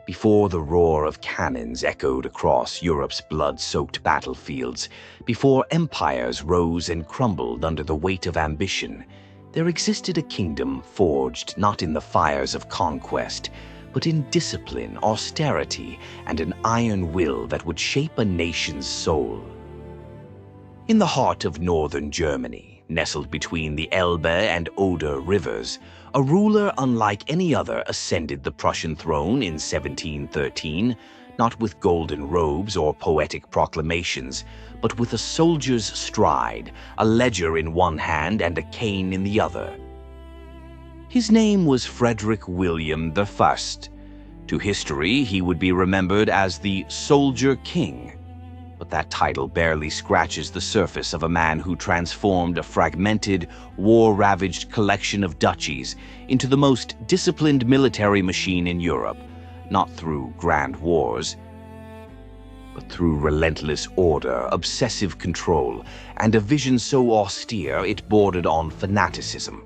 before the roar of cannons echoed across Europe's blood-soaked battlefields, before empires rose and crumbled under the weight of ambition, there existed a kingdom forged not in the fires of conquest, but in discipline, austerity, and an iron will that would shape a nation's soul. In the heart of northern Germany, nestled between the Elbe and Oder rivers, a ruler unlike any other ascended the Prussian throne in 1713, not with golden robes or poetic proclamations, but with a soldier's stride, a ledger in one hand and a cane in the other. His name was Frederick William I. To history, he would be remembered as the Soldier King. But that title barely scratches the surface of a man who transformed a fragmented, war-ravaged collection of duchies into the most disciplined military machine in Europe, not through grand wars, but through relentless order, obsessive control, and a vision so austere it bordered on fanaticism.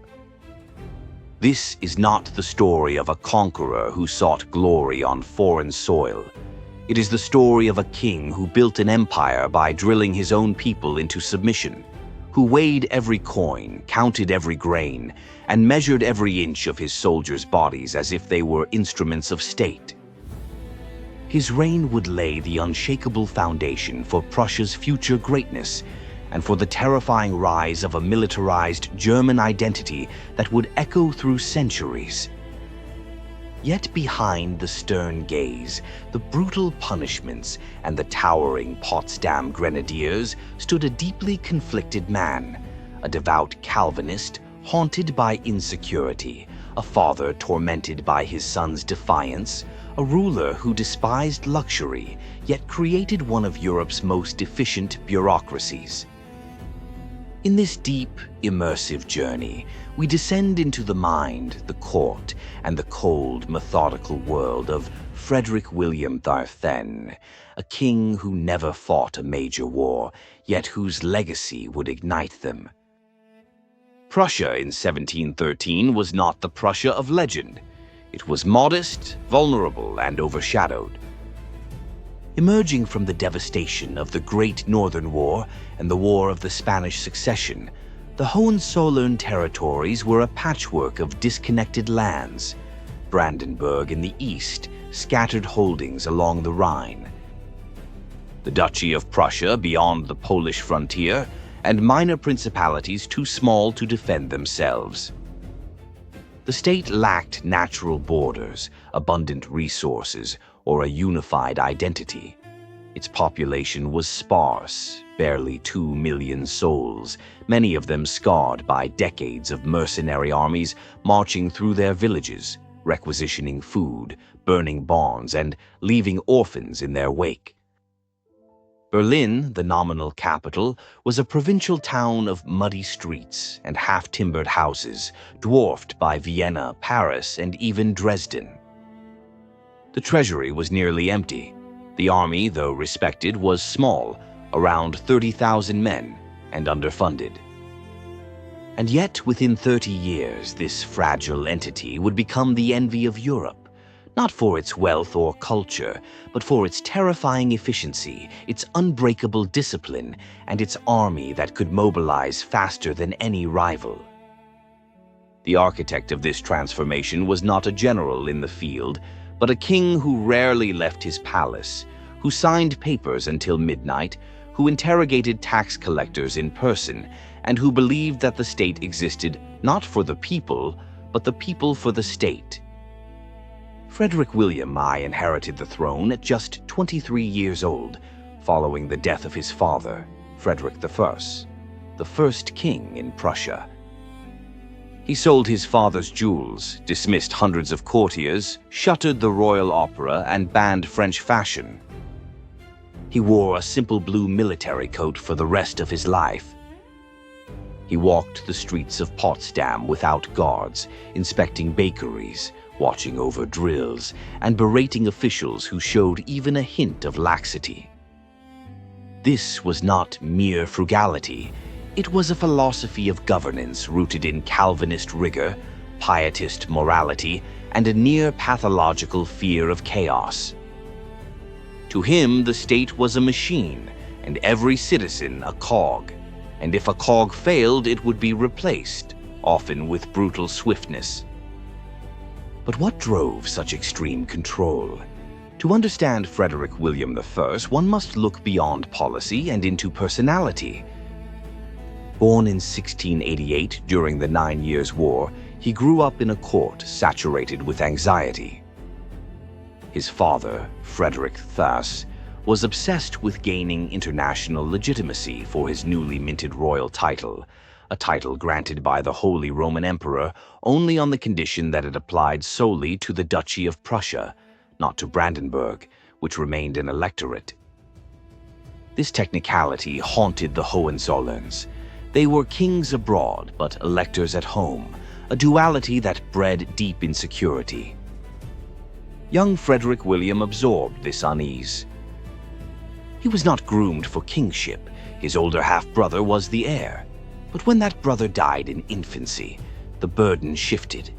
This is not the story of a conqueror who sought glory on foreign soil. It is the story of a king who built an empire by drilling his own people into submission, who weighed every coin, counted every grain, and measured every inch of his soldiers' bodies as if they were instruments of state. His reign would lay the unshakable foundation for Prussia's future greatness and for the terrifying rise of a militarized German identity that would echo through centuries. Yet behind the stern gaze, the brutal punishments, and the towering Potsdam Grenadiers stood a deeply conflicted man, a devout Calvinist haunted by insecurity, a father tormented by his son's defiance, a ruler who despised luxury, yet created one of Europe's most efficient bureaucracies. In this deep, immersive journey, we descend into the mind, the court, and the cold, methodical world of Frederick William I, a king who never fought a major war, yet whose legacy would ignite them. Prussia in 1713 was not the Prussia of legend. It was modest, vulnerable, and overshadowed. Emerging from the devastation of the Great Northern War and the War of the Spanish Succession, the Hohenzollern territories were a patchwork of disconnected lands. Brandenburg in the east, scattered holdings along the Rhine. The Duchy of Prussia beyond the Polish frontier, and minor principalities too small to defend themselves. The state lacked natural borders, abundant resources, or a unified identity. Its population was sparse, barely 2 million souls, many of them scarred by decades of mercenary armies marching through their villages, requisitioning food, burning barns, and leaving orphans in their wake. Berlin, the nominal capital, was a provincial town of muddy streets and half-timbered houses, dwarfed by Vienna, Paris, and even Dresden. The treasury was nearly empty. The army, though respected, was small, around 30,000 men, and underfunded. And yet, within 30 years, this fragile entity would become the envy of Europe, not for its wealth or culture, but for its terrifying efficiency, its unbreakable discipline, and its army that could mobilize faster than any rival. The architect of this transformation was not a general in the field, but a king who rarely left his palace, who signed papers until midnight, who interrogated tax collectors in person, and who believed that the state existed not for the people, but the people for the state. Frederick William I inherited the throne at just 23 years old, following the death of his father, Frederick I, the first king in Prussia. He sold his father's jewels, dismissed hundreds of courtiers, shuttered the royal opera, and banned French fashion. He wore a simple blue military coat for the rest of his life. He walked the streets of Potsdam without guards, inspecting bakeries, watching over drills, and berating officials who showed even a hint of laxity. This was not mere frugality. It was a philosophy of governance rooted in Calvinist rigor, pietist morality, and a near-pathological fear of chaos. To him, the state was a machine, and every citizen a cog, and if a cog failed, it would be replaced, often with brutal swiftness. But what drove such extreme control? To understand Frederick William I, one must look beyond policy and into personality. Born in 1688 during the 9 Years' War, he grew up in a court saturated with anxiety. His father, Frederick thus, was obsessed with gaining international legitimacy for his newly minted royal title, a title granted by the Holy Roman Emperor only on the condition that it applied solely to the Duchy of Prussia, not to Brandenburg, which remained an electorate. This technicality haunted the Hohenzollerns. They were kings abroad, but electors at home, a duality that bred deep insecurity. Young Frederick William absorbed this unease. He was not groomed for kingship. His older half-brother was the heir. But when that brother died in infancy, the burden shifted.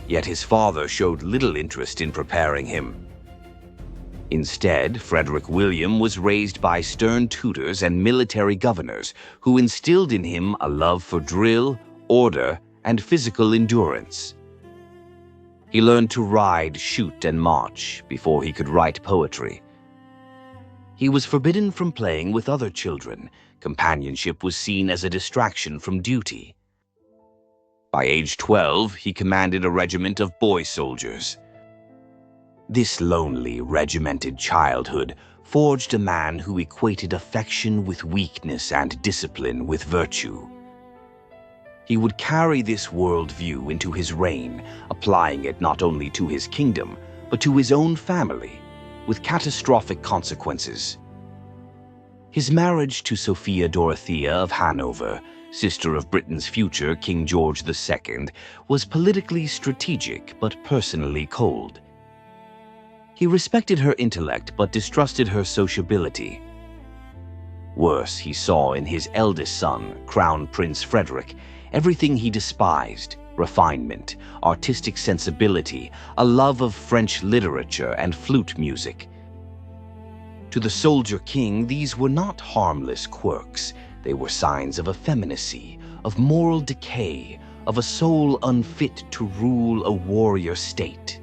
Yet his father showed little interest in preparing him. Instead, Frederick William was raised by stern tutors and military governors who instilled in him a love for drill, order, and physical endurance. He learned to ride, shoot, and march before he could write poetry. He was forbidden from playing with other children. Companionship was seen as a distraction from duty. By age 12, he commanded a regiment of boy soldiers. This lonely, regimented childhood forged a man who equated affection with weakness and discipline with virtue. He would carry this worldview into his reign, applying it not only to his kingdom, but to his own family, with catastrophic consequences. His marriage to Sophia Dorothea of Hanover, sister of Britain's future King George II, was politically strategic but personally cold. He respected her intellect but distrusted her sociability. Worse, he saw in his eldest son, Crown Prince Frederick, everything he despised: refinement, artistic sensibility, a love of French literature and flute music. To the soldier king, these were not harmless quirks. They were signs of effeminacy, of moral decay, of a soul unfit to rule a warrior state.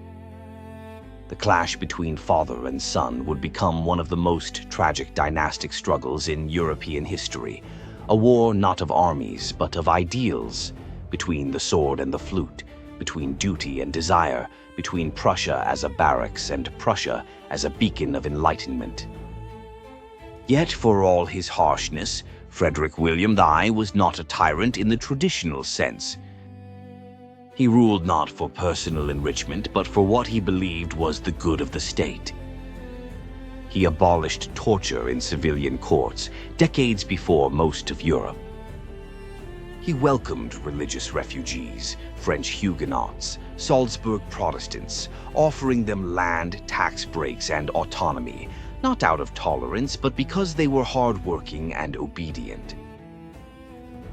The clash between father and son would become one of the most tragic dynastic struggles in European history, a war not of armies, but of ideals, between the sword and the flute, between duty and desire, between Prussia as a barracks and Prussia as a beacon of enlightenment. Yet, for all his harshness, Frederick William I was not a tyrant in the traditional sense. He ruled not for personal enrichment, but for what he believed was the good of the state. He abolished torture in civilian courts, decades before most of Europe. He welcomed religious refugees, French Huguenots, Salzburg Protestants, offering them land, tax breaks, and autonomy, not out of tolerance, but because they were hardworking and obedient.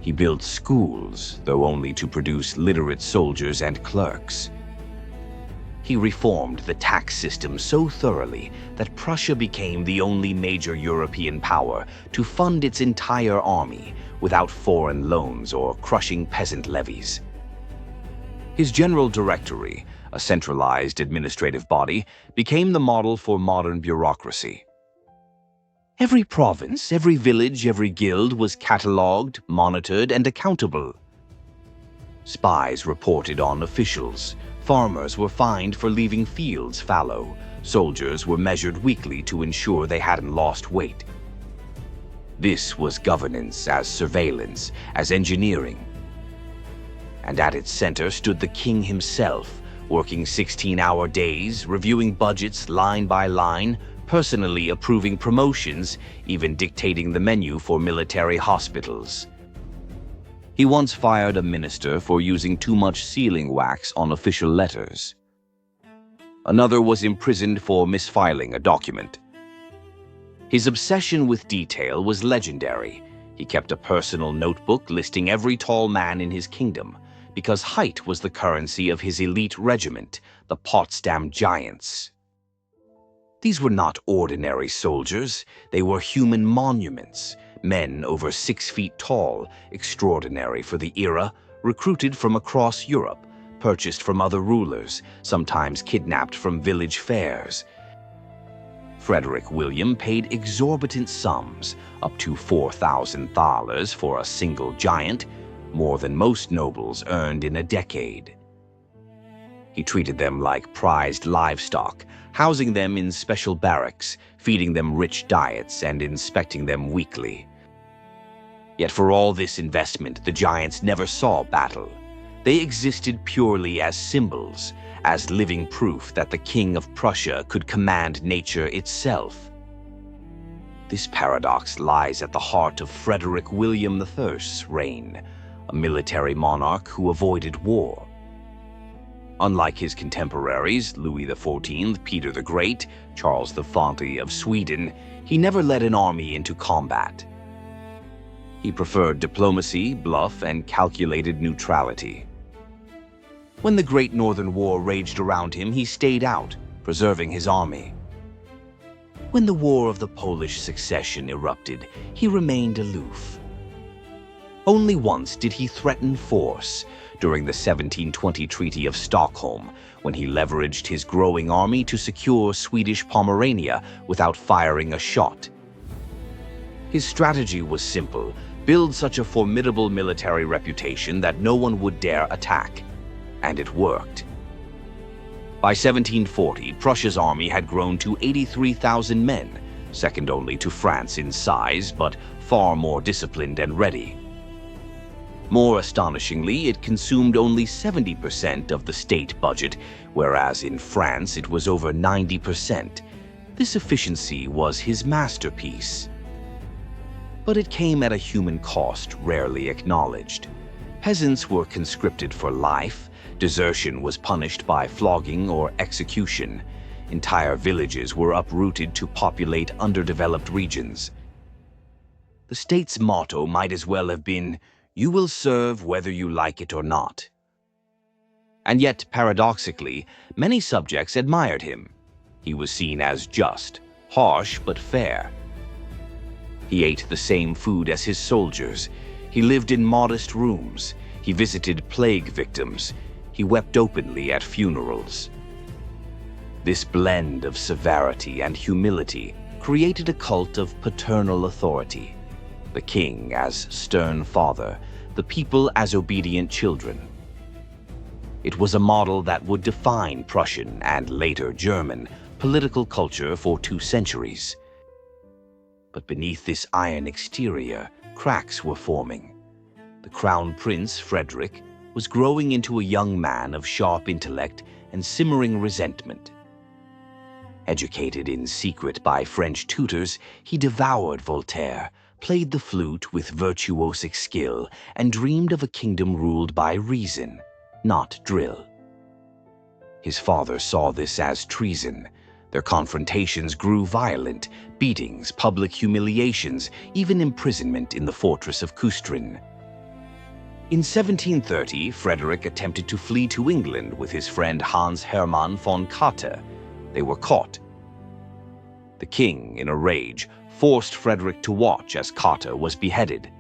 He built schools, though only to produce literate soldiers and clerks. He reformed the tax system so thoroughly that Prussia became the only major European power to fund its entire army without foreign loans or crushing peasant levies. His General Directory, a centralized administrative body, became the model for modern bureaucracy. Every province, every village, every guild was catalogued, monitored, and accountable. Spies reported on officials. Farmers were fined for leaving fields fallow. Soldiers were measured weekly to ensure they hadn't lost weight. This was governance as surveillance, as engineering. And at its center stood the king himself, working 16-hour days, reviewing budgets line by line, personally approving promotions, even dictating the menu for military hospitals. He once fired a minister for using too much sealing wax on official letters. Another was imprisoned for misfiling a document. His obsession with detail was legendary. He kept a personal notebook listing every tall man in his kingdom, because height was the currency of his elite regiment, the Potsdam Giants. These were not ordinary soldiers, they were human monuments, men over 6 feet tall, extraordinary for the era, recruited from across Europe, purchased from other rulers, sometimes kidnapped from village fairs. Frederick William paid exorbitant sums, up to $4,000 for a single giant, more than most nobles earned in a decade. He treated them like prized livestock, housing them in special barracks, feeding them rich diets, and inspecting them weekly. Yet for all this investment, the giants never saw battle. They existed purely as symbols, as living proof that the King of Prussia could command nature itself. This paradox lies at the heart of Frederick William I's reign, a military monarch who avoided war. Unlike his contemporaries, Louis XIV, Peter the Great, Charles the Fonte of Sweden, he never led an army into combat. He preferred diplomacy, bluff, and calculated neutrality. When the Great Northern War raged around him, he stayed out, preserving his army. When the War of the Polish Succession erupted, he remained aloof. Only once did he threaten force, during the 1720 Treaty of Stockholm, when he leveraged his growing army to secure Swedish Pomerania without firing a shot. His strategy was simple: build such a formidable military reputation that no one would dare attack. And it worked. By 1740, Prussia's army had grown to 83,000 men, second only to France in size, but far more disciplined and ready. More astonishingly, it consumed only 70% of the state budget, whereas in France it was over 90%. This efficiency was his masterpiece. But it came at a human cost rarely acknowledged. Peasants were conscripted for life. Desertion was punished by flogging or execution. Entire villages were uprooted to populate underdeveloped regions. The state's motto might as well have been, "You will serve whether you like it or not." And yet, paradoxically, many subjects admired him. He was seen as just, harsh but fair. He ate the same food as his soldiers. He lived in modest rooms. He visited plague victims. He wept openly at funerals. This blend of severity and humility created a cult of paternal authority. The king as stern father, the people as obedient children. It was a model that would define Prussian and later German political culture for 2 centuries. But beneath this iron exterior, cracks were forming. The crown prince, Frederick, was growing into a young man of sharp intellect and simmering resentment. Educated in secret by French tutors, he devoured Voltaire, played the flute with virtuosic skill, and dreamed of a kingdom ruled by reason, not drill. His father saw this as treason. Their confrontations grew violent, beatings, public humiliations, even imprisonment in the fortress of Kustrin. In 1730, Frederick attempted to flee to England with his friend Hans Hermann von Katte. They were caught. The king, in a rage, forced Frederick to watch as Katte was beheaded,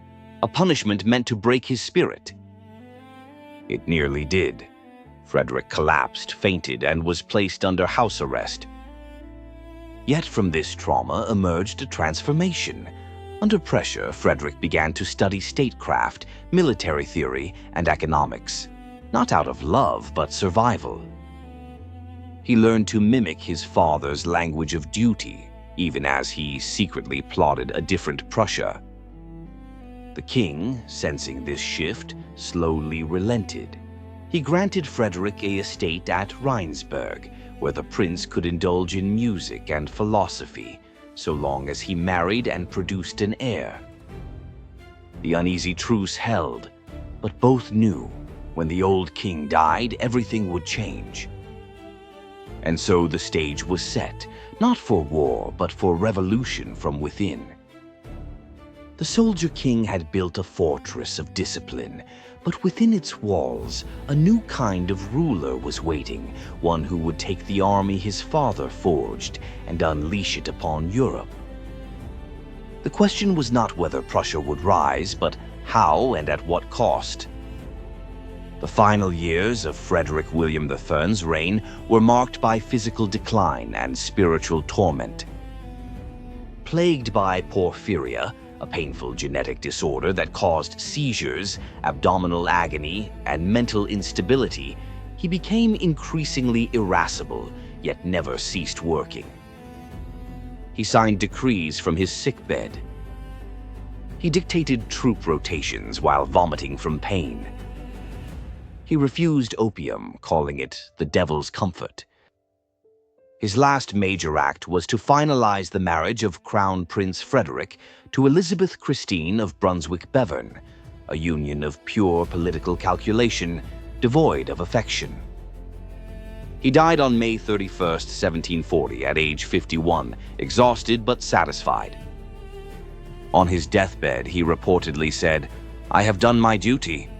a punishment meant to break his spirit. It nearly did. Frederick collapsed, fainted, and was placed under house arrest. Yet from this trauma emerged a transformation. Under pressure, Frederick began to study statecraft, military theory, and economics, not out of love, but survival. He learned to mimic his father's language of duty, even as he secretly plotted a different Prussia. The king, sensing this shift, slowly relented. He granted Frederick an estate at Rheinsberg, where the prince could indulge in music and philosophy, so long as he married and produced an heir. The uneasy truce held, but both knew when the old king died, everything would change. And so the stage was set, not for war, but for revolution from within. The soldier king had built a fortress of discipline, but within its walls, a new kind of ruler was waiting, one who would take the army his father forged and unleash it upon Europe. The question was not whether Prussia would rise, but how and at what cost. The final years of Frederick William I's reign were marked by physical decline and spiritual torment. Plagued by porphyria, a painful genetic disorder that caused seizures, abdominal agony, and mental instability, he became increasingly irascible, yet never ceased working. He signed decrees from his sickbed. He dictated troop rotations while vomiting from pain. He refused opium, calling it the devil's comfort. His last major act was to finalize the marriage of Crown Prince Frederick to Elizabeth Christine of Brunswick-Bevern, a union of pure political calculation, devoid of affection. He died on May 31st, 1740, at age 51, exhausted but satisfied. On his deathbed, he reportedly said, "I have done my duty."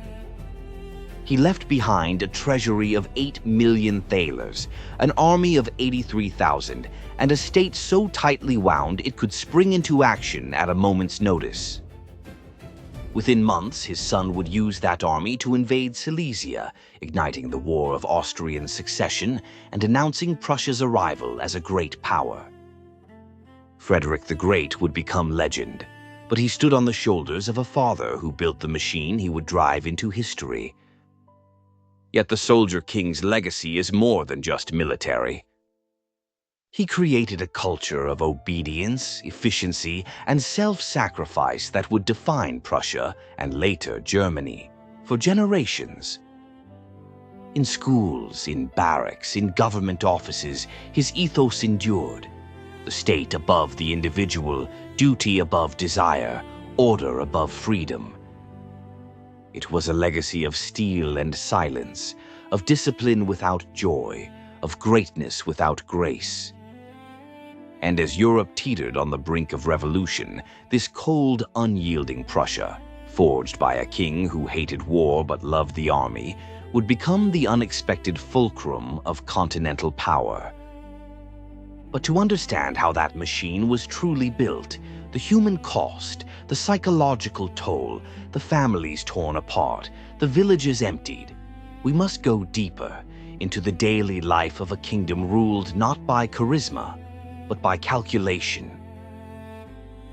He left behind a treasury of 8 million thalers, an army of 83,000, and a state so tightly wound it could spring into action at a moment's notice. Within months, his son would use that army to invade Silesia, igniting the War of Austrian Succession and announcing Prussia's arrival as a great power. Frederick the Great would become legend, but he stood on the shoulders of a father who built the machine he would drive into history. Yet the soldier king's legacy is more than just military. He created a culture of obedience, efficiency, and self-sacrifice that would define Prussia and later Germany for generations. In schools, in barracks, in government offices, his ethos endured. The state above the individual, duty above desire, order above freedom. It was a legacy of steel and silence, of discipline without joy, of greatness without grace. And as Europe teetered on the brink of revolution, this cold, unyielding Prussia, forged by a king who hated war but loved the army, would become the unexpected fulcrum of continental power. But to understand how that machine was truly built, the human cost, the psychological toll, the families torn apart, the villages emptied, we must go deeper into the daily life of a kingdom ruled not by charisma, but by calculation.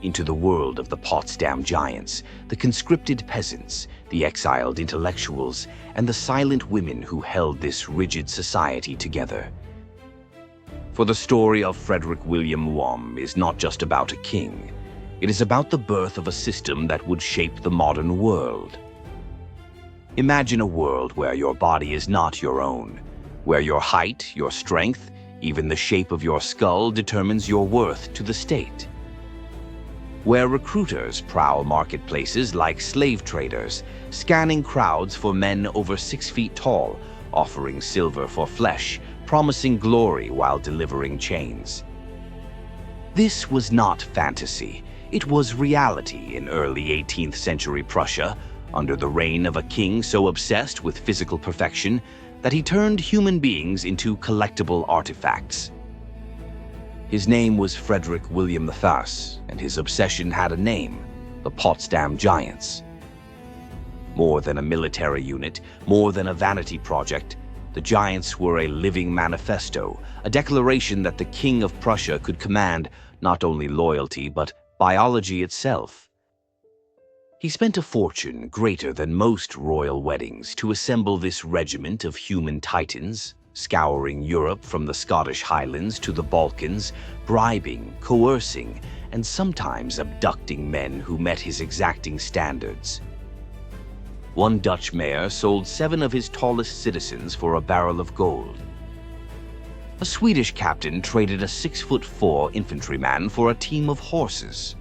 Into the world of the Potsdam Giants, the conscripted peasants, the exiled intellectuals, and the silent women who held this rigid society together. For the story of Frederick William I is not just about a king. It is about the birth of a system that would shape the modern world. Imagine a world where your body is not your own, where your height, your strength, even the shape of your skull determines your worth to the state. Where recruiters prowl marketplaces like slave traders, scanning crowds for men over 6 feet tall, offering silver for flesh, promising glory while delivering chains. This was not fantasy. It was reality in early 18th century Prussia, under the reign of a king so obsessed with physical perfection that he turned human beings into collectible artifacts. His name was Frederick William I, and his obsession had a name: the Potsdam Giants. More than a military unit, more than a vanity project, the Giants were a living manifesto, a declaration that the King of Prussia could command not only loyalty but biology itself. He spent a fortune greater than most royal weddings to assemble this regiment of human titans, scouring Europe from the Scottish Highlands to the Balkans, bribing, coercing, and sometimes abducting men who met his exacting standards. One Dutch mayor sold 7 of his tallest citizens for a barrel of gold. A Swedish captain traded a 6'4" infantryman for a team of horses.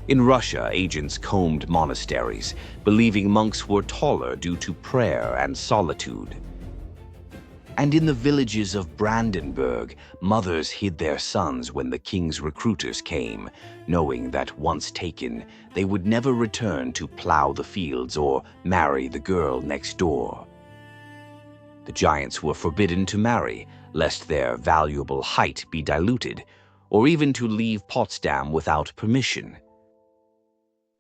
In Russia, agents combed monasteries, believing monks were taller due to prayer and solitude. And in the villages of Brandenburg, mothers hid their sons when the king's recruiters came, knowing that once taken, they would never return to plow the fields or marry the girl next door. The giants were forbidden to marry, lest their valuable height be diluted, or even to leave Potsdam without permission.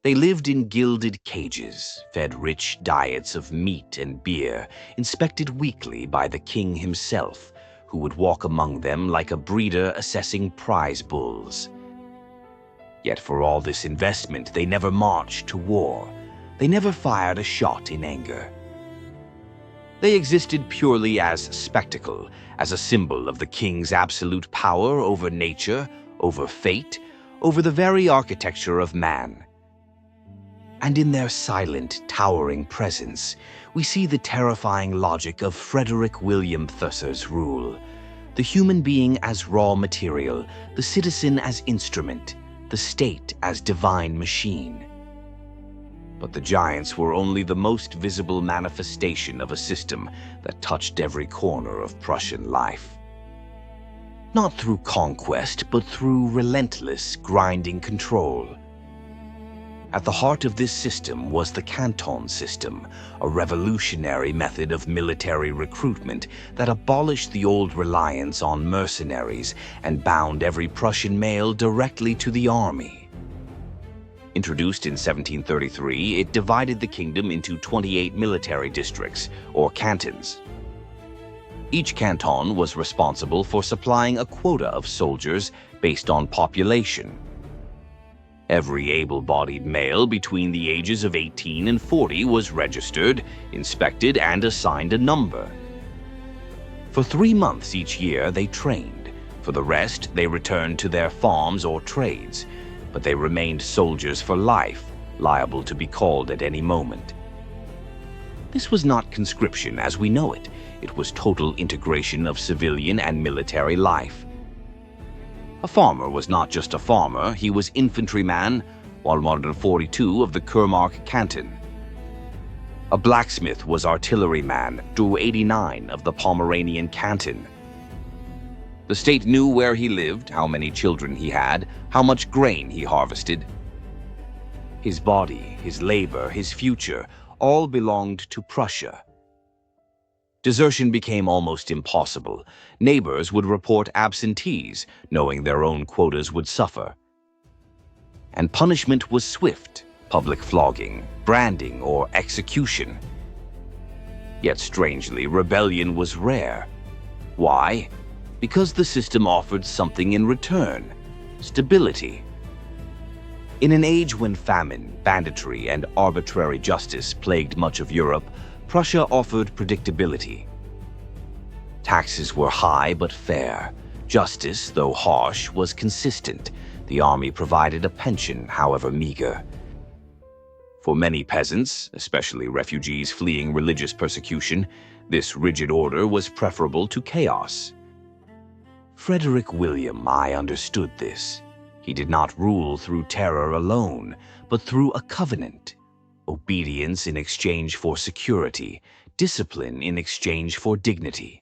They lived in gilded cages, fed rich diets of meat and beer, inspected weekly by the king himself, who would walk among them like a breeder assessing prize bulls. Yet for all this investment, they never marched to war. They never fired a shot in anger. They existed purely as spectacle, as a symbol of the king's absolute power over nature, over fate, over the very architecture of man. And in their silent, towering presence, we see the terrifying logic of Frederick William I's rule. The human being as raw material, the citizen as instrument, the state as divine machine. But the giants were only the most visible manifestation of a system that touched every corner of Prussian life. Not through conquest, but through relentless, grinding control. At the heart of this system was the canton system, a revolutionary method of military recruitment that abolished the old reliance on mercenaries and bound every Prussian male directly to the army. Introduced in 1733, it divided the kingdom into 28 military districts, or cantons. Each canton was responsible for supplying a quota of soldiers based on population. Every able-bodied male between the ages of 18 and 40 was registered, inspected, and assigned a number. For 3 months each year they trained. For the rest, they returned to their farms or trades, but they remained soldiers for life, liable to be called at any moment. This was not conscription as we know it. It was total integration of civilian and military life. A farmer was not just a farmer, he was infantryman, 142 of the Kurmark canton. A blacksmith was artilleryman, 289 of the Pomeranian canton. The state knew where he lived, how many children he had, how much grain he harvested. His body, his labor, his future, all belonged to Prussia. Desertion became almost impossible. Neighbors would report absentees, knowing their own quotas would suffer. And punishment was swift, public flogging, branding, or execution. Yet strangely, rebellion was rare. Why? Because the system offered something in return: stability. In an age when famine, banditry, and arbitrary justice plagued much of Europe, Prussia offered predictability. Taxes were high but fair. Justice, though harsh, was consistent. The army provided a pension, however meager. For many peasants, especially refugees fleeing religious persecution, this rigid order was preferable to chaos. Frederick William I understood this. He did not rule through terror alone, but through a covenant. Obedience in exchange for security, discipline in exchange for dignity.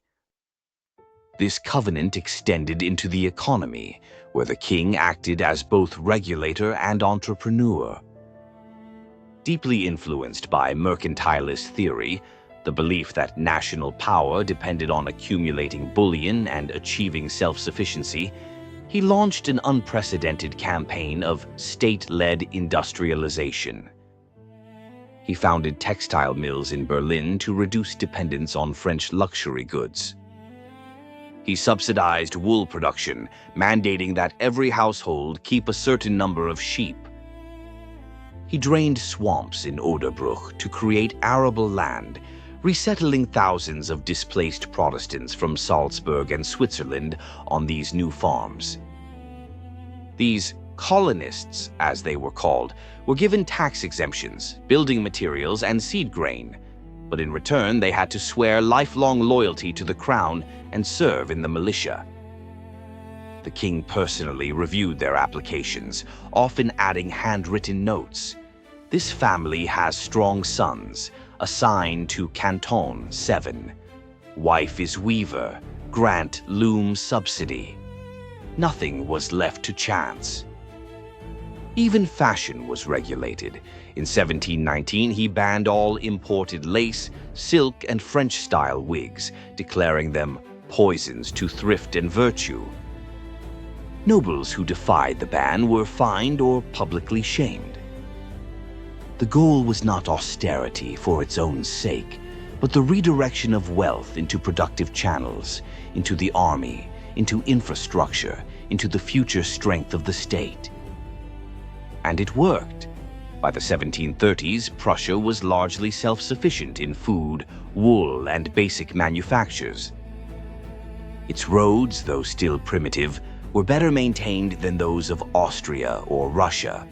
This covenant extended into the economy, where the king acted as both regulator and entrepreneur. Deeply influenced by mercantilist theory, the belief that national power depended on accumulating bullion and achieving self-sufficiency, he launched an unprecedented campaign of state-led industrialization. He founded textile mills in Berlin to reduce dependence on French luxury goods. He subsidized wool production, mandating that every household keep a certain number of sheep. He drained swamps in Oderbruch to create arable land, resettling thousands of displaced Protestants from Salzburg and Switzerland on these new farms. These colonists, as they were called, were given tax exemptions, building materials, and seed grain, but in return they had to swear lifelong loyalty to the crown and serve in the militia. The king personally reviewed their applications, often adding handwritten notes. This family has strong sons, assigned to Canton 7. wife is weaver, grant loom subsidy. Nothing was left to chance. Even fashion was regulated. In 1719, he banned all imported lace, silk, and French-style wigs, declaring them poisons to thrift and virtue. Nobles who defied the ban were fined or publicly shamed. The goal was not austerity for its own sake, but the redirection of wealth into productive channels, into the army, into infrastructure, into the future strength of the state. And it worked. By the 1730s, Prussia was largely self-sufficient in food, wool, and basic manufactures. Its roads, though still primitive, were better maintained than those of Austria or Russia.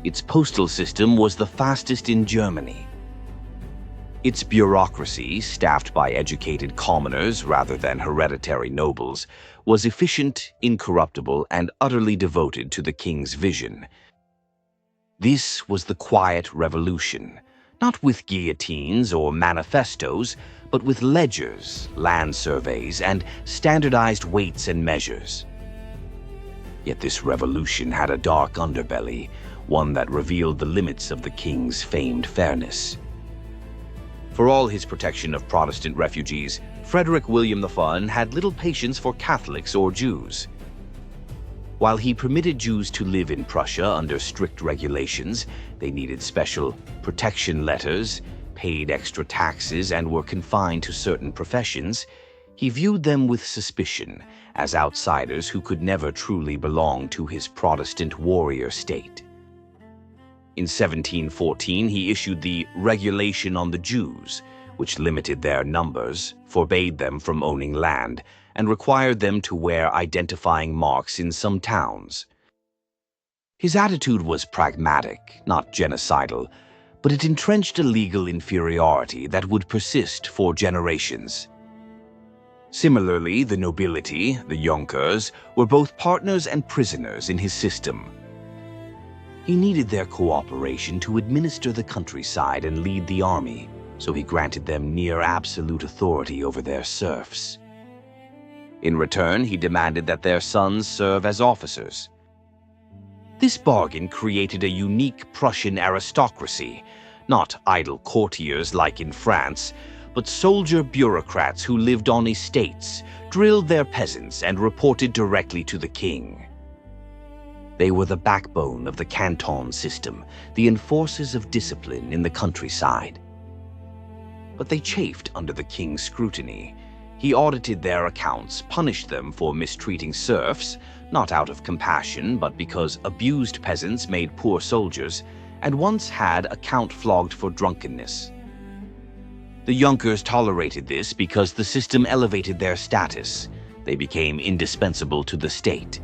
Its postal system was the fastest in Germany. Its bureaucracy, staffed by educated commoners rather than hereditary nobles, was efficient, incorruptible, and utterly devoted to the king's vision. This was the quiet revolution, not with guillotines or manifestos, but with ledgers, land surveys, and standardized weights and measures. Yet this revolution had a dark underbelly, one that revealed the limits of the king's famed fairness. For all his protection of Protestant refugees, Frederick William I had little patience for Catholics or Jews. While he permitted Jews to live in Prussia under strict regulations, they needed special protection letters, paid extra taxes, and were confined to certain professions, he viewed them with suspicion as outsiders who could never truly belong to his Protestant warrior state. In 1714, he issued the Regulation on the Jews, which limited their numbers, forbade them from owning land, and required them to wear identifying marks in some towns. His attitude was pragmatic, not genocidal, but it entrenched a legal inferiority that would persist for generations. Similarly, the nobility, the Junkers, were both partners and prisoners in his system. He needed their cooperation to administer the countryside and lead the army, so he granted them near absolute authority over their serfs. In return, he demanded that their sons serve as officers. This bargain created a unique Prussian aristocracy, not idle courtiers like in France, but soldier bureaucrats who lived on estates, drilled their peasants, and reported directly to the king. They were the backbone of the canton system, the enforcers of discipline in the countryside. But they chafed under the king's scrutiny. He audited their accounts, punished them for mistreating serfs, not out of compassion, but because abused peasants made poor soldiers, and once had a count flogged for drunkenness. The Junkers tolerated this because the system elevated their status. They became indispensable to the state.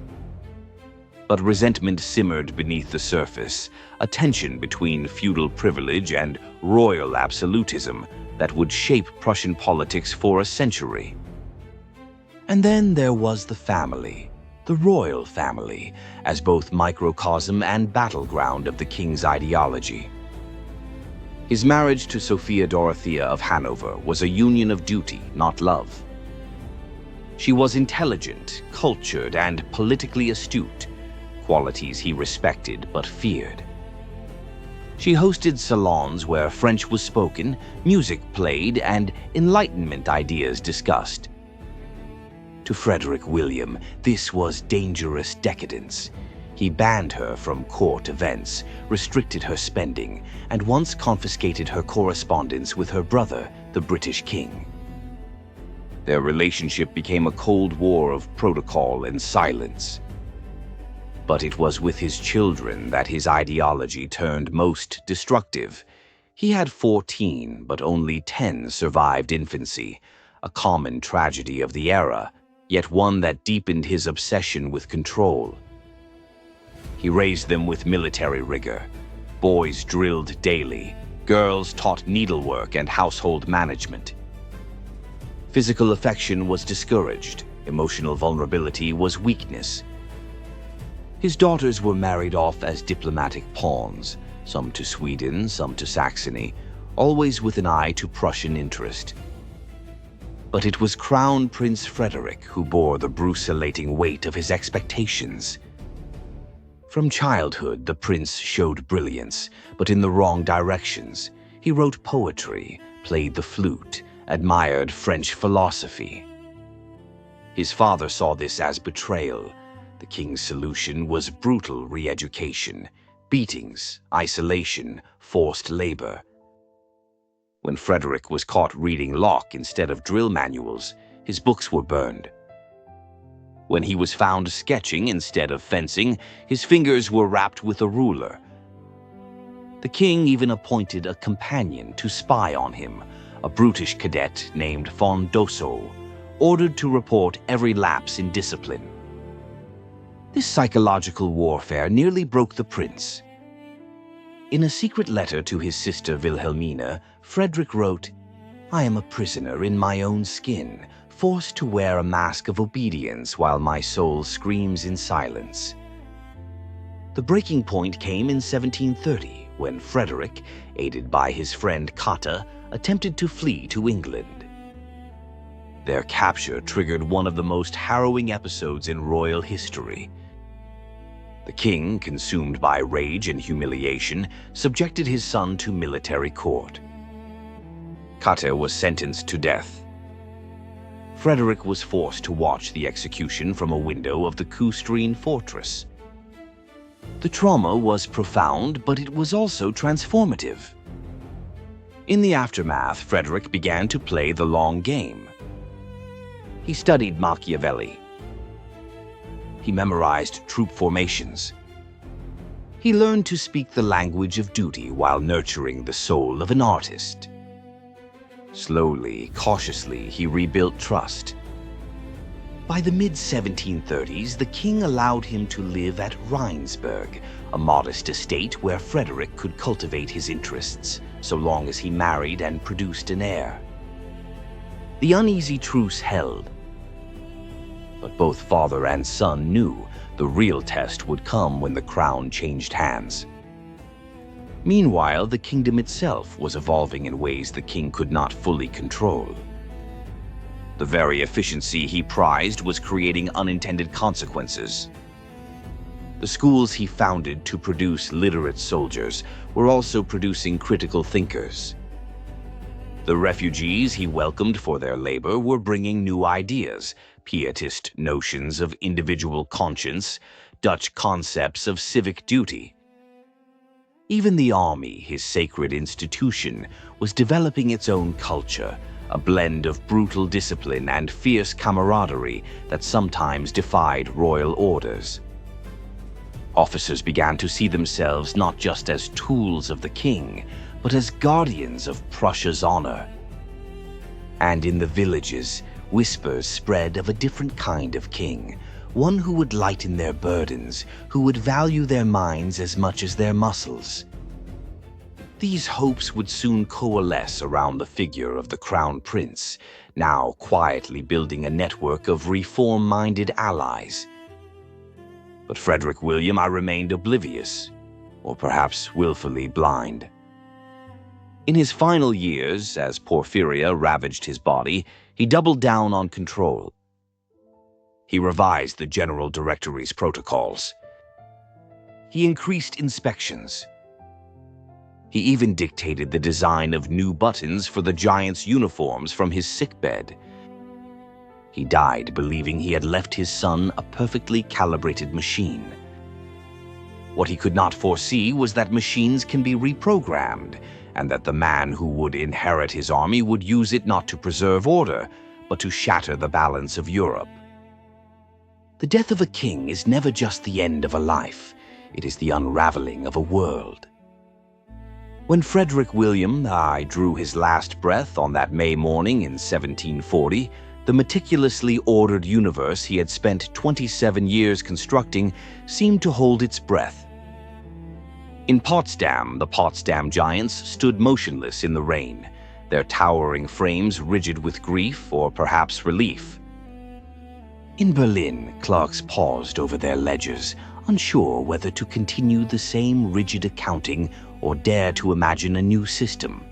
But resentment simmered beneath the surface, a tension between feudal privilege and royal absolutism that would shape Prussian politics for a century. And then there was the family, the royal family, as both microcosm and battleground of the king's ideology. His marriage to Sophia Dorothea of Hanover was a union of duty, not love. She was intelligent, cultured, and politically astute, qualities he respected but feared. She hosted salons where French was spoken, music played, and Enlightenment ideas discussed. To Frederick William, this was dangerous decadence. He banned her from court events, restricted her spending, and once confiscated her correspondence with her brother, the British king. Their relationship became a cold war of protocol and silence. But it was with his children that his ideology turned most destructive. He had 14, but only 10 survived infancy, a common tragedy of the era, yet one that deepened his obsession with control. He raised them with military rigor. Boys drilled daily, girls taught needlework and household management. Physical affection was discouraged, emotional vulnerability was weakness. His daughters were married off as diplomatic pawns, some to Sweden, some to Saxony, always with an eye to Prussian interest. But it was Crown Prince Frederick who bore the brucillating weight of his expectations. From childhood, the prince showed brilliance, but in the wrong directions. He wrote poetry, played the flute, admired French philosophy. His father saw this as betrayal. The king's solution was brutal re-education, beatings, isolation, forced labor. When Frederick was caught reading Locke instead of drill manuals, his books were burned. When he was found sketching instead of fencing, his fingers were wrapped with a ruler. The king even appointed a companion to spy on him, a brutish cadet named von Dosso, ordered to report every lapse in discipline. This psychological warfare nearly broke the prince. In a secret letter to his sister Wilhelmina, Frederick wrote, "I am a prisoner in my own skin, forced to wear a mask of obedience while my soul screams in silence." The breaking point came in 1730, when Frederick, aided by his friend Cotta, attempted to flee to England. Their capture triggered one of the most harrowing episodes in royal history. The king, consumed by rage and humiliation, subjected his son to military court. Cotta was sentenced to death. Frederick was forced to watch the execution from a window of the Küstrin fortress. The trauma was profound, but it was also transformative. In the aftermath, Frederick began to play the long game. He studied Machiavelli. He memorized troop formations. He learned to speak the language of duty while nurturing the soul of an artist. Slowly, cautiously, he rebuilt trust. By the mid-1730s, the king allowed him to live at Rheinsberg, a modest estate where Frederick could cultivate his interests, so long as he married and produced an heir. The uneasy truce held. But both father and son knew the real test would come when the crown changed hands. Meanwhile, the kingdom itself was evolving in ways the king could not fully control. The very efficiency he prized was creating unintended consequences. The schools he founded to produce literate soldiers were also producing critical thinkers. The refugees he welcomed for their labor were bringing new ideas, pietist notions of individual conscience, Dutch concepts of civic duty. Even the army, his sacred institution, was developing its own culture, a blend of brutal discipline and fierce camaraderie that sometimes defied royal orders. Officers began to see themselves not just as tools of the king, but as guardians of Prussia's honor. And in the villages, whispers spread of a different kind of king, one who would lighten their burdens, who would value their minds as much as their muscles. These hopes would soon coalesce around the figure of the crown prince, now quietly building a network of reform-minded allies. But Frederick William I remained oblivious, or perhaps willfully blind. In his final years, as porphyria ravaged his body, he doubled down on control. He revised the General Directory's protocols. He increased inspections. He even dictated the design of new buttons for the Giants' uniforms from his sickbed. He died believing he had left his son a perfectly calibrated machine. What he could not foresee was that machines can be reprogrammed, and that the man who would inherit his army would use it not to preserve order, but to shatter the balance of Europe. The death of a king is never just the end of a life. It is the unraveling of a world. When Frederick William I drew his last breath on that May morning in 1740, the meticulously ordered universe he had spent 27 years constructing seemed to hold its breath. In Potsdam, the Potsdam Giants stood motionless in the rain, their towering frames rigid with grief or perhaps relief. In Berlin, clerks paused over their ledgers, unsure whether to continue the same rigid accounting or dare to imagine a new system.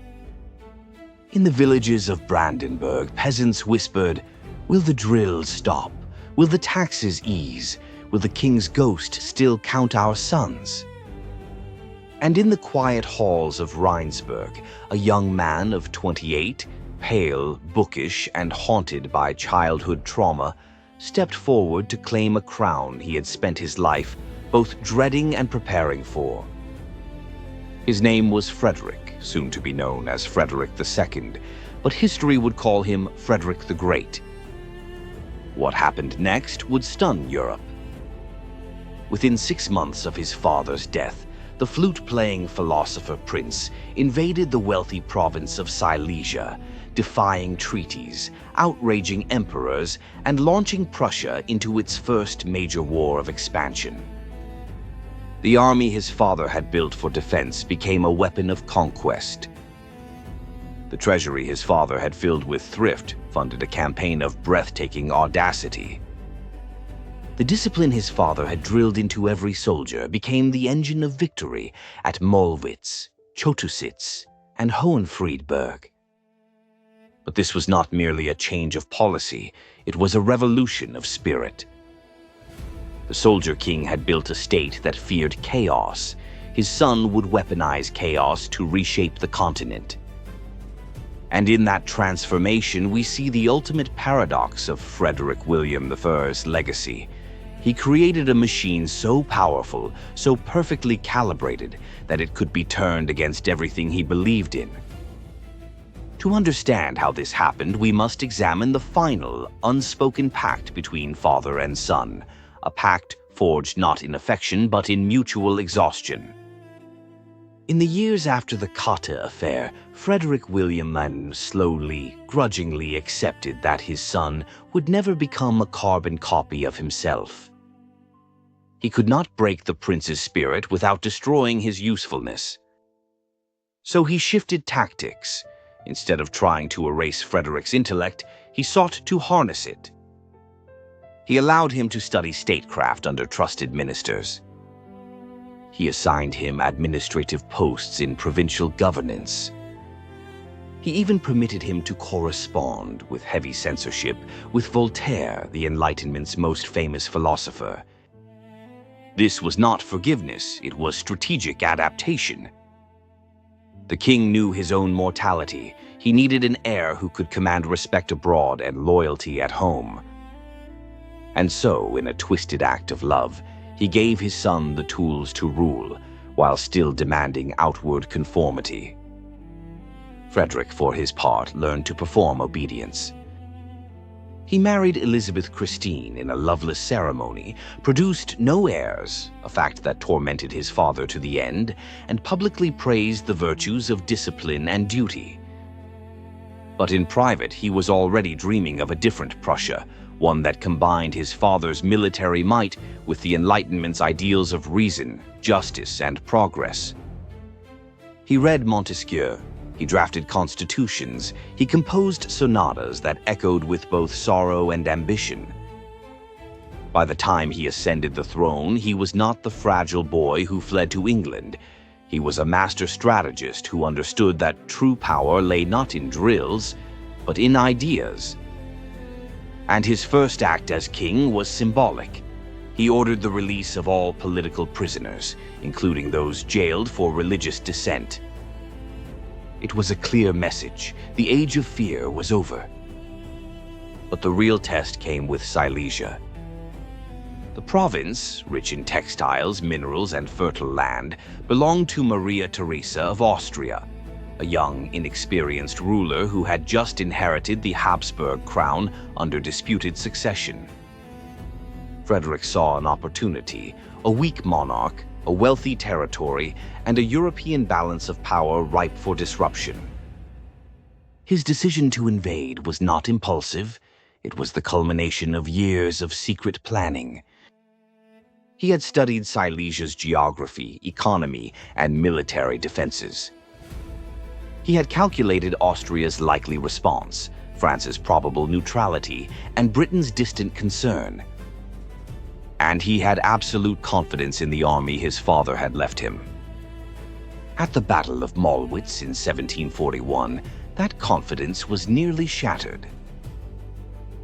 In the villages of Brandenburg, peasants whispered, "Will the drills stop? Will the taxes ease? Will the king's ghost still count our sons?" And in the quiet halls of Rheinsberg, a young man of 28, pale, bookish, and haunted by childhood trauma, stepped forward to claim a crown he had spent his life both dreading and preparing for. His name was Frederick, soon to be known as Frederick II, but history would call him Frederick the Great. What happened next would stun Europe. Within 6 months of his father's death, the flute-playing philosopher prince invaded the wealthy province of Silesia, defying treaties, outraging emperors, and launching Prussia into its first major war of expansion. The army his father had built for defense became a weapon of conquest. The treasury his father had filled with thrift funded a campaign of breathtaking audacity. The discipline his father had drilled into every soldier became the engine of victory at Mollwitz, Chotusitz, and Hohenfriedberg. But this was not merely a change of policy, it was a revolution of spirit. The soldier king had built a state that feared chaos. His son would weaponize chaos to reshape the continent. And in that transformation, we see the ultimate paradox of Frederick William I's legacy. He created a machine so powerful, so perfectly calibrated, that it could be turned against everything he believed in. To understand how this happened, we must examine the final, unspoken pact between father and son, a pact forged not in affection but in mutual exhaustion. In the years after the Katte affair, Frederick William I slowly, grudgingly accepted that his son would never become a carbon copy of himself. He could not break the prince's spirit without destroying his usefulness. So he shifted tactics. Instead of trying to erase Frederick's intellect, he sought to harness it. He allowed him to study statecraft under trusted ministers. He assigned him administrative posts in provincial governance. He even permitted him to correspond, with heavy censorship, with Voltaire, the Enlightenment's most famous philosopher. This was not forgiveness, it was strategic adaptation. The king knew his own mortality. He needed an heir who could command respect abroad and loyalty at home. And so, in a twisted act of love, he gave his son the tools to rule, while still demanding outward conformity. Frederick, for his part, learned to perform obedience. He married Elizabeth Christine in a loveless ceremony, produced no heirs, a fact that tormented his father to the end, and publicly praised the virtues of discipline and duty. But in private, he was already dreaming of a different Prussia, one that combined his father's military might with the Enlightenment's ideals of reason, justice, and progress. He read Montesquieu, he drafted constitutions, he composed sonatas that echoed with both sorrow and ambition. By the time he ascended the throne, he was not the fragile boy who fled to England. He was a master strategist who understood that true power lay not in drills, but in ideas. And his first act as king was symbolic. He ordered the release of all political prisoners, including those jailed for religious dissent. It was a clear message. The age of fear was over. But the real test came with Silesia. The province, rich in textiles, minerals, and fertile land, belonged to Maria Theresa of Austria, a young, inexperienced ruler who had just inherited the Habsburg crown under disputed succession. Frederick saw an opportunity, a weak monarch, a wealthy territory, and a European balance of power ripe for disruption. His decision to invade was not impulsive. It was the culmination of years of secret planning. He had studied Silesia's geography, economy, and military defenses. He had calculated Austria's likely response, France's probable neutrality, and Britain's distant concern. And he had absolute confidence in the army his father had left him. At the Battle of Mollwitz in 1741, that confidence was nearly shattered.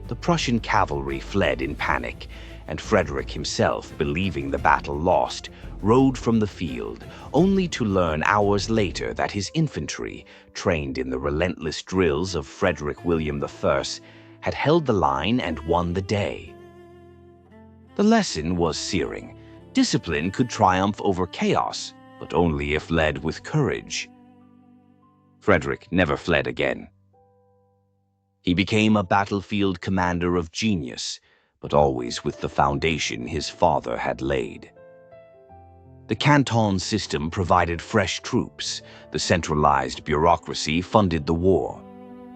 The Prussian cavalry fled in panic, and Frederick himself, believing the battle lost, rode from the field, only to learn hours later that his infantry, trained in the relentless drills of Frederick William I, had held the line and won the day. The lesson was searing. Discipline could triumph over chaos, but only if led with courage. Frederick never fled again. He became a battlefield commander of genius, but always with the foundation his father had laid. The canton system provided fresh troops. The centralized bureaucracy funded the war.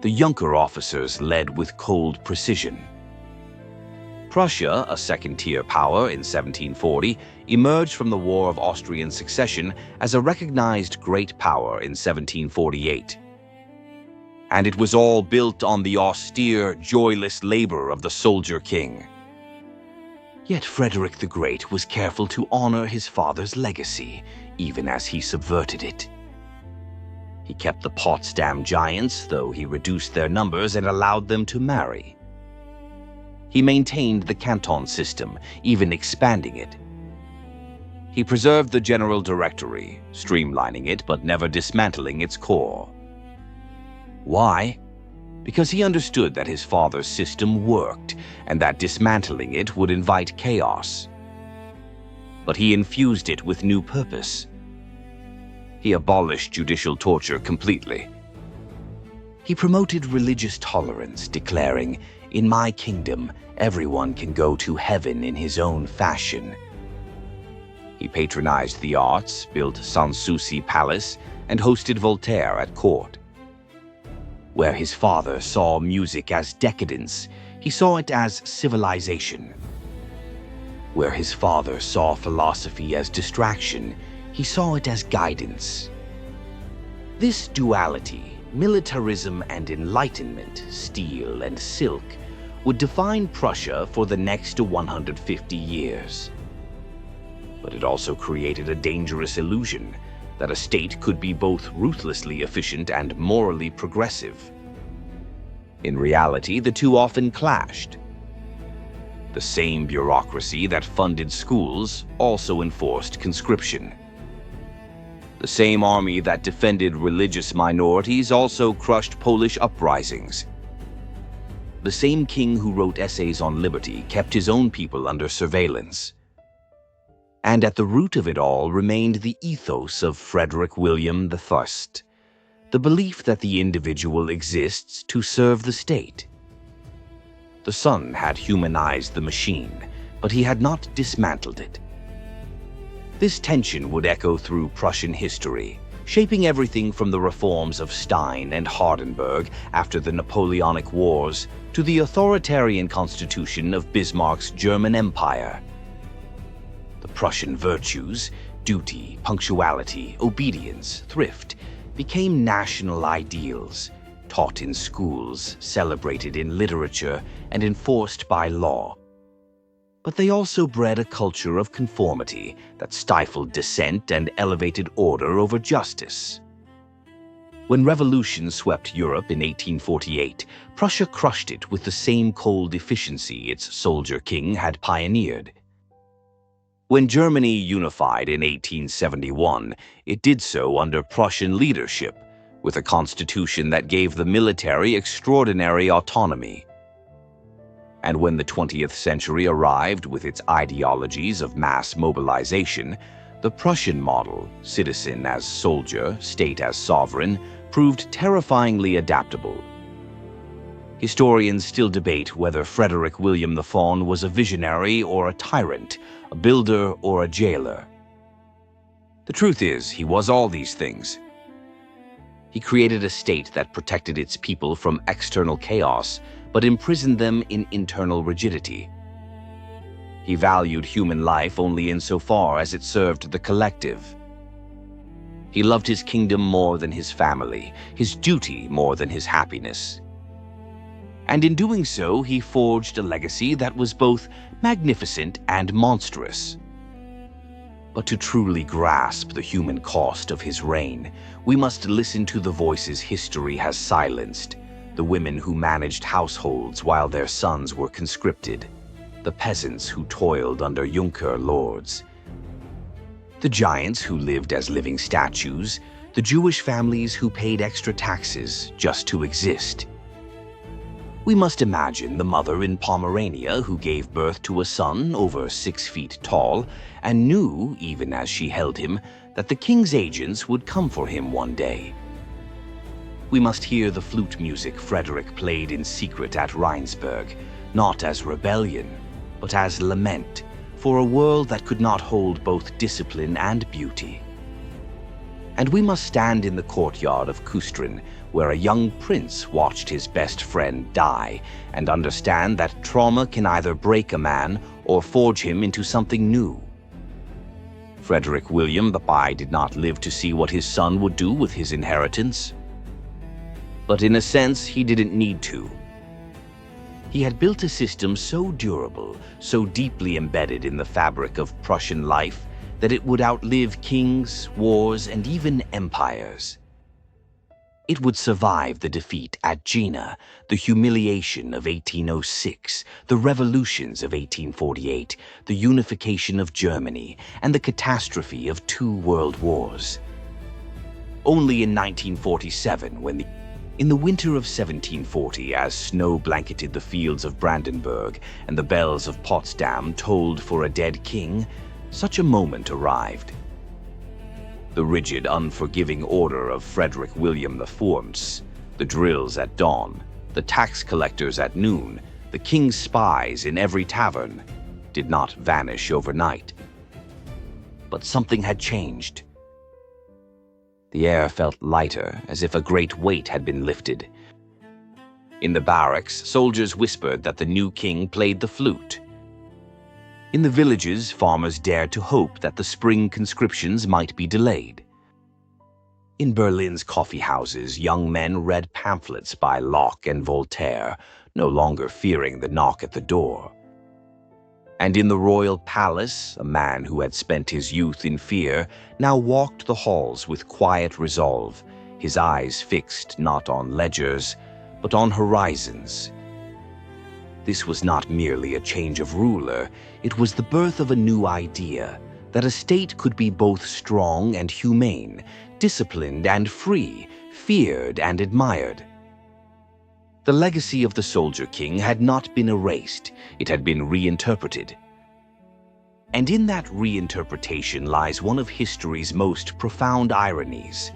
The Junker officers led with cold precision. Prussia, a second-tier power in 1740, emerged from the War of Austrian Succession as a recognized great power in 1748. And it was all built on the austere, joyless labor of the soldier king. Yet Frederick the Great was careful to honor his father's legacy, even as he subverted it. He kept the Potsdam Giants, though he reduced their numbers and allowed them to marry. He maintained the canton system, even expanding it. He preserved the general directory, streamlining it but never dismantling its core. Why? Because he understood that his father's system worked and that dismantling it would invite chaos. But he infused it with new purpose. He abolished judicial torture completely. He promoted religious tolerance, declaring, "In my kingdom, everyone can go to heaven in his own fashion." He patronized the arts, built Sanssouci Palace, and hosted Voltaire at court. Where his father saw music as decadence, he saw it as civilization. Where his father saw philosophy as distraction, he saw it as guidance. This duality, militarism and enlightenment, steel and silk, would define Prussia for the next 150 years. But it also created a dangerous illusion that a state could be both ruthlessly efficient and morally progressive. In reality, the two often clashed. The same bureaucracy that funded schools also enforced conscription. The same army that defended religious minorities also crushed Polish uprisings. The same king who wrote essays on liberty kept his own people under surveillance. And at the root of it all remained the ethos of Frederick William I, the belief that the individual exists to serve the state. The son had humanized the machine, but he had not dismantled it. This tension would echo through Prussian history, shaping everything from the reforms of Stein and Hardenberg after the Napoleonic Wars to the authoritarian constitution of Bismarck's German Empire. The Prussian virtues, duty, punctuality, obedience, thrift, became national ideals, taught in schools, celebrated in literature, and enforced by law. But they also bred a culture of conformity that stifled dissent and elevated order over justice. When revolution swept Europe in 1848, Prussia crushed it with the same cold efficiency its soldier king had pioneered. When Germany unified in 1871, it did so under Prussian leadership, with a constitution that gave the military extraordinary autonomy. And when the 20th century arrived with its ideologies of mass mobilization, the Prussian model, citizen as soldier, state as sovereign, proved terrifyingly adaptable. Historians still debate whether Frederick William the Faun was a visionary or a tyrant, a builder or a jailer. The truth is, he was all these things. He created a state that protected its people from external chaos, but imprisoned them in internal rigidity. He valued human life only insofar as it served the collective. He loved his kingdom more than his family, his duty more than his happiness. And in doing so, he forged a legacy that was both magnificent and monstrous. But to truly grasp the human cost of his reign, we must listen to the voices history has silenced, the women who managed households while their sons were conscripted, the peasants who toiled under Junker lords, the giants who lived as living statues, the Jewish families who paid extra taxes just to exist. We must imagine the mother in Pomerania who gave birth to a son over 6 feet tall and knew, even as she held him, that the king's agents would come for him one day. We must hear the flute music Frederick played in secret at Rheinsberg, not as rebellion, but as lament for a world that could not hold both discipline and beauty. And we must stand in the courtyard of Kustrin, where a young prince watched his best friend die, and understand that trauma can either break a man or forge him into something new. Frederick William I did not live to see what his son would do with his inheritance. But in a sense, he didn't need to. He had built a system so durable, so deeply embedded in the fabric of Prussian life, that it would outlive kings, wars, and even empires. It would survive the defeat at Jena, the humiliation of 1806, the revolutions of 1848, the unification of Germany, and the catastrophe of 2 world wars. Only in 1947, in the winter of 1740, as snow blanketed the fields of Brandenburg and the bells of Potsdam tolled for a dead king, such a moment arrived. The rigid, unforgiving order of Frederick William I, the drills at dawn, the tax collectors at noon, the king's spies in every tavern, did not vanish overnight. But something had changed. The air felt lighter, as if a great weight had been lifted. In the barracks, soldiers whispered that the new king played the flute. In the villages, farmers dared to hope that the spring conscriptions might be delayed. In Berlin's coffee houses, young men read pamphlets by Locke and Voltaire, no longer fearing the knock at the door. And in the royal palace, a man who had spent his youth in fear now walked the halls with quiet resolve, his eyes fixed not on ledgers, but on horizons. This was not merely a change of ruler, it was the birth of a new idea, that a state could be both strong and humane, disciplined and free, feared and admired. The legacy of the soldier king had not been erased, it had been reinterpreted. And in that reinterpretation lies one of history's most profound ironies,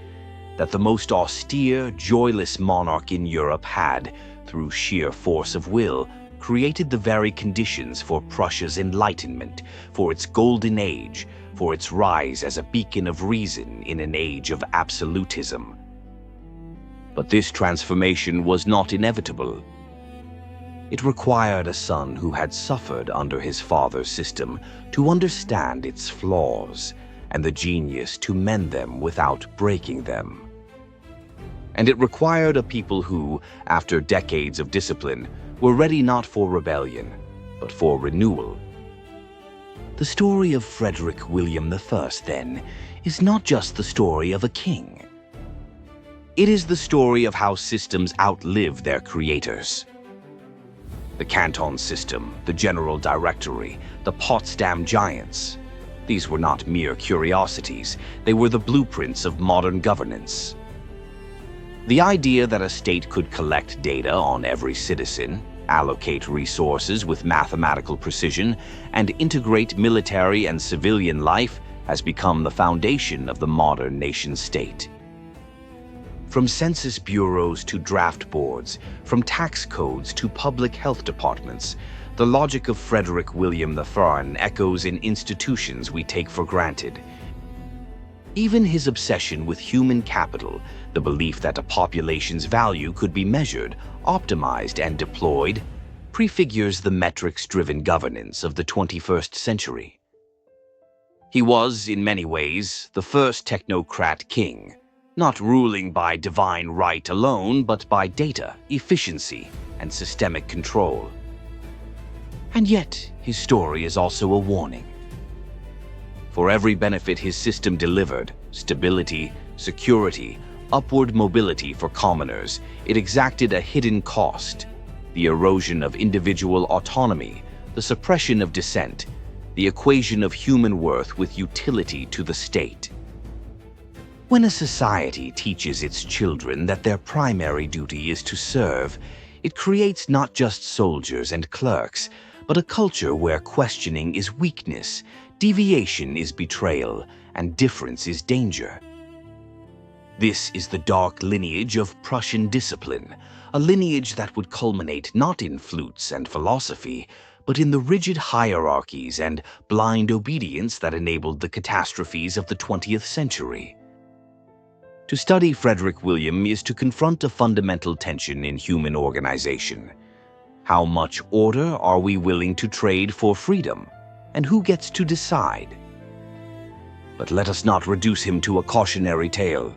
that the most austere, joyless monarch in Europe had, through sheer force of will, created the very conditions for Prussia's enlightenment, for its golden age, for its rise as a beacon of reason in an age of absolutism. But this transformation was not inevitable. It required a son who had suffered under his father's system to understand its flaws, and the genius to mend them without breaking them. And it required a people who, after decades of discipline, were ready not for rebellion, but for renewal. The story of Frederick William I, then, is not just the story of a king. It is the story of how systems outlive their creators. The canton system, the general directory, the Potsdam Giants. These were not mere curiosities, they were the blueprints of modern governance. The idea that a state could collect data on every citizen, allocate resources with mathematical precision, and integrate military and civilian life has become the foundation of the modern nation-state. From census bureaus to draft boards, from tax codes to public health departments, the logic of Frederick William I echoes in institutions we take for granted. Even his obsession with human capital, the belief that a population's value could be measured, optimized, and deployed, prefigures the metrics-driven governance of the 21st century. He was, in many ways, the first technocrat king, not ruling by divine right alone, but by data, efficiency, and systemic control. And yet, his story is also a warning. For every benefit his system delivered, stability, security, upward mobility for commoners, it exacted a hidden cost: the erosion of individual autonomy, the suppression of dissent, the equation of human worth with utility to the state. When a society teaches its children that their primary duty is to serve, it creates not just soldiers and clerks, but a culture where questioning is weakness, deviation is betrayal, and difference is danger. This is the dark lineage of Prussian discipline, a lineage that would culminate not in flutes and philosophy, but in the rigid hierarchies and blind obedience that enabled the catastrophes of the 20th century. To study Frederick William is to confront a fundamental tension in human organization. How much order are we willing to trade for freedom, and who gets to decide? But let us not reduce him to a cautionary tale.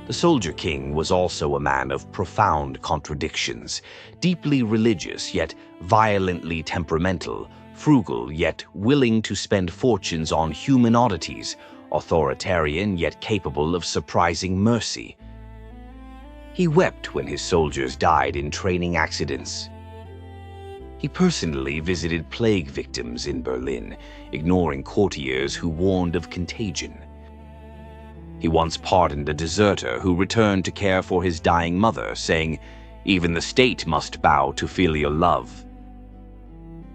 The Soldier King was also a man of profound contradictions, deeply religious yet violently temperamental, frugal yet willing to spend fortunes on human oddities, authoritarian yet capable of surprising mercy. He wept when his soldiers died in training accidents. He personally visited plague victims in Berlin, ignoring courtiers who warned of contagion. He once pardoned a deserter who returned to care for his dying mother, saying, "Even the state must bow to filial love."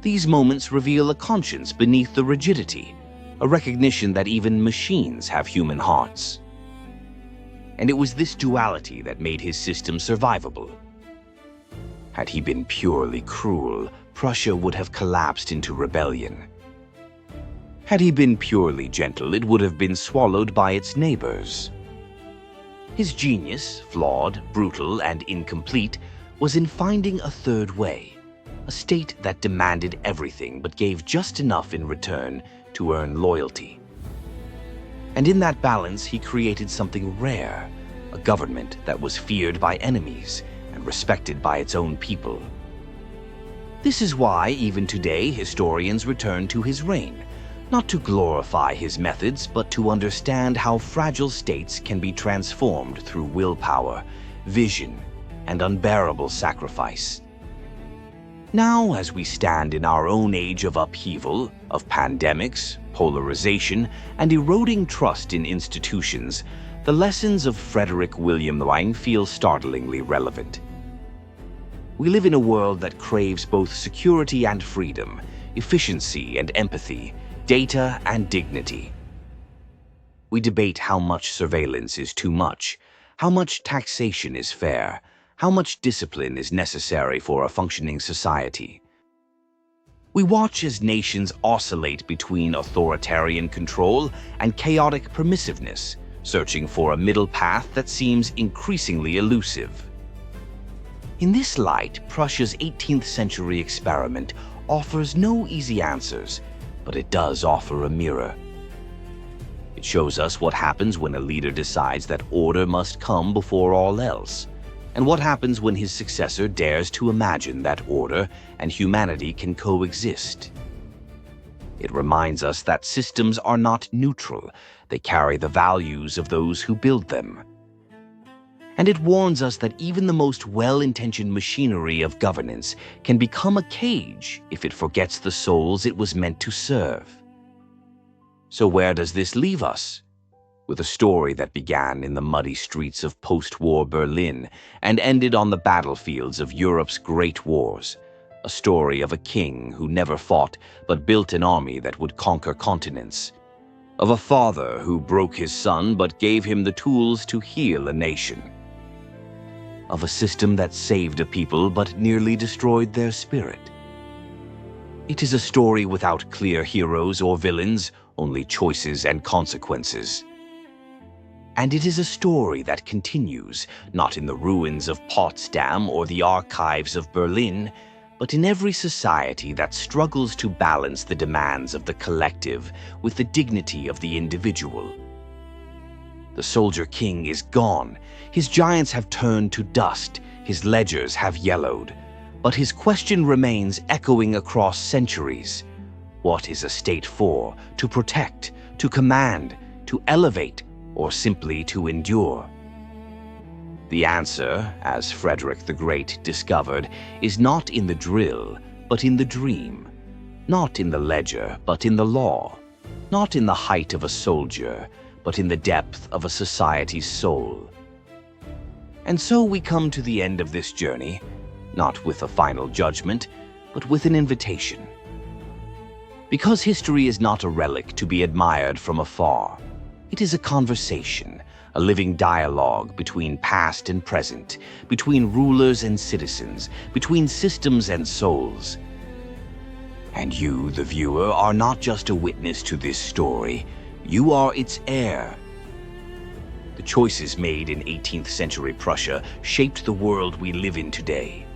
These moments reveal a conscience beneath the rigidity, a recognition that even machines have human hearts. And it was this duality that made his system survivable. Had he been purely cruel, Prussia would have collapsed into rebellion. Had he been purely gentle, it would have been swallowed by its neighbors. His genius, flawed, brutal, and incomplete, was in finding a third way, a state that demanded everything but gave just enough in return to earn loyalty. And in that balance, he created something rare, a government that was feared by enemies and respected by its own people. This is why, even today, historians return to his reign, not to glorify his methods, but to understand how fragile states can be transformed through willpower, vision, and unbearable sacrifice. Now, as we stand in our own age of upheaval, of pandemics, polarization, and eroding trust in institutions, the lessons of Frederick William I feel startlingly relevant. We live in a world that craves both security and freedom, efficiency and empathy, data and dignity. We debate how much surveillance is too much, how much taxation is fair, how much discipline is necessary for a functioning society. We watch as nations oscillate between authoritarian control and chaotic permissiveness, searching for a middle path that seems increasingly elusive. In this light, Prussia's 18th century experiment offers no easy answers, but it does offer a mirror. It shows us what happens when a leader decides that order must come before all else, and what happens when his successor dares to imagine that order and humanity can coexist. It reminds us that systems are not neutral, they carry the values of those who build them. And it warns us that even the most well-intentioned machinery of governance can become a cage if it forgets the souls it was meant to serve. So where does this leave us? With a story that began in the muddy streets of post-war Berlin and ended on the battlefields of Europe's great wars. A story of a king who never fought but built an army that would conquer continents. Of a father who broke his son but gave him the tools to heal a nation. Of a system that saved a people but nearly destroyed their spirit. It is a story without clear heroes or villains, only choices and consequences. And it is a story that continues, not in the ruins of Potsdam or the archives of Berlin, but in every society that struggles to balance the demands of the collective with the dignity of the individual. The Soldier King is gone, his giants have turned to dust, his ledgers have yellowed, but his question remains echoing across centuries. What is a state for? To protect, to command, to elevate, or simply to endure? The answer, as Frederick the Great discovered, is not in the drill, but in the dream. Not in the ledger, but in the law. Not in the height of a soldier, but in the depth of a society's soul. And so we come to the end of this journey, not with a final judgment, but with an invitation. Because history is not a relic to be admired from afar. It is a conversation, a living dialogue between past and present, between rulers and citizens, between systems and souls. And you, the viewer, are not just a witness to this story, you are its heir. The choices made in 18th century Prussia shaped the world we live in today.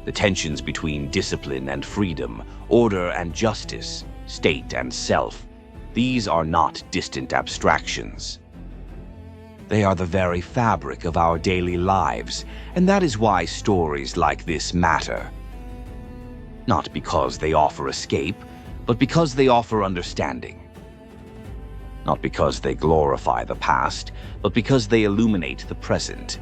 The tensions between discipline and freedom, order and justice, state and self, these are not distant abstractions. They are the very fabric of our daily lives, and that is why stories like this matter. Not because they offer escape, but because they offer understanding. Not because they glorify the past, but because they illuminate the present.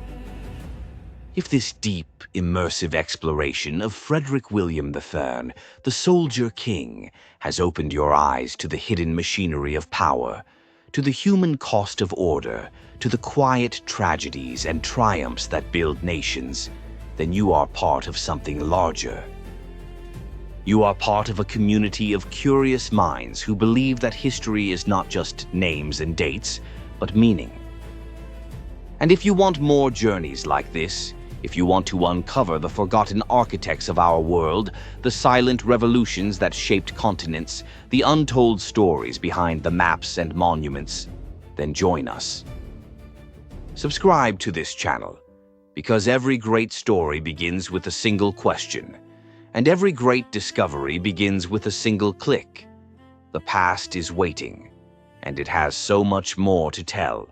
If this deep, immersive exploration of Frederick William I, the Soldier King, has opened your eyes to the hidden machinery of power, to the human cost of order, to the quiet tragedies and triumphs that build nations, then you are part of something larger. You are part of a community of curious minds who believe that history is not just names and dates, but meaning. And if you want more journeys like this, if you want to uncover the forgotten architects of our world, the silent revolutions that shaped continents, the untold stories behind the maps and monuments, then join us. Subscribe to this channel, because every great story begins with a single question, and every great discovery begins with a single click. The past is waiting, and it has so much more to tell.